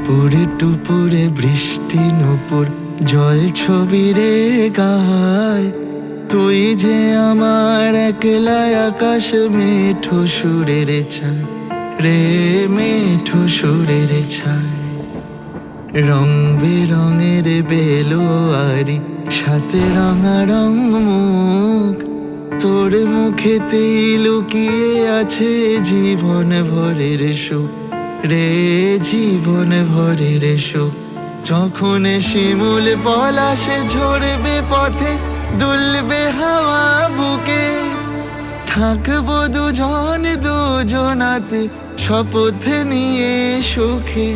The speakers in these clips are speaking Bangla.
টুপুরে টুপুরে বৃষ্টি নূপুর জল ছবি রে গায়, তুই যে আমার একলা আকাশ মেঠো সুরের ছায় রে, মেঠো সুরের ছায়। রং বেরঙের বেলোয়ারি সাথে রঙারঙ মুখ, তোর মুখেতেই লুকিয়ে আছে জীবন ভরের সুখ রে, জীবন ভরের সুখ। যখন শিমুল পলাশে ঝরবে পথে, দুলবে হাওয়া বুকে, থাকবো দুজন দুজনাতে শপথ নিয়ে সুখে।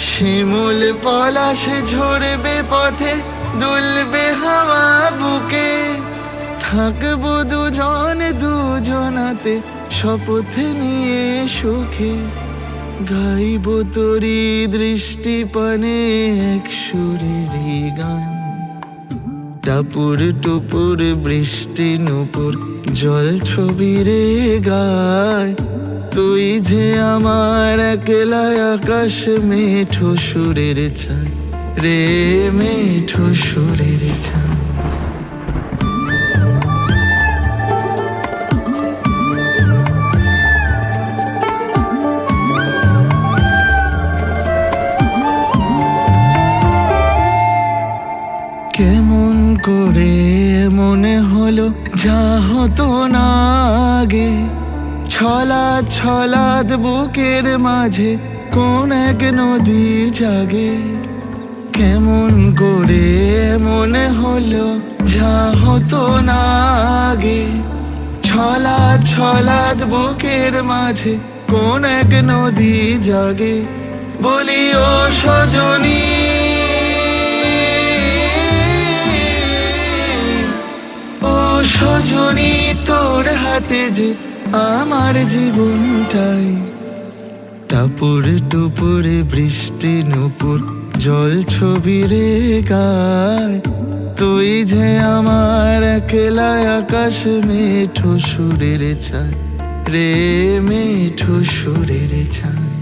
শিমুল পলাশে ঝরবে পথে, দুলবে হাওয়া বুকে, থাকবো দুজন দুজনাতে শপথ নিয়ে সুখে। গাইব তোরি দৃষ্টি পানে এক সুরেরই গান, টাপুর টুপুর বৃষ্টি নূপুর জল ছবি রে গায়, তুই যে আমার একলা আকাশ মেঠো সুরের ছায় রে, মেঠো সুরের ছায়। কেমন করে মনে হলো যা হতো না আগে, ছলাদ ছলাদ বুকের মাঝে কোন এক নদী জাগে। কেমন করে মনে হলো যা হতো না আগে, ছলাদ ছলাদ বুকের মাঝে কোন এক নদী জাগে। বলি ও সজনী, সজনী তোর হাতে যে আমার জীবনটাই। টাপুর টুপুরে বৃষ্টি নূপুর জল ছবি রে গায়, তুই যে আমার একলা আকাশ মেঠো সুরের ছায় রে, মেঠো সুরের ছায়।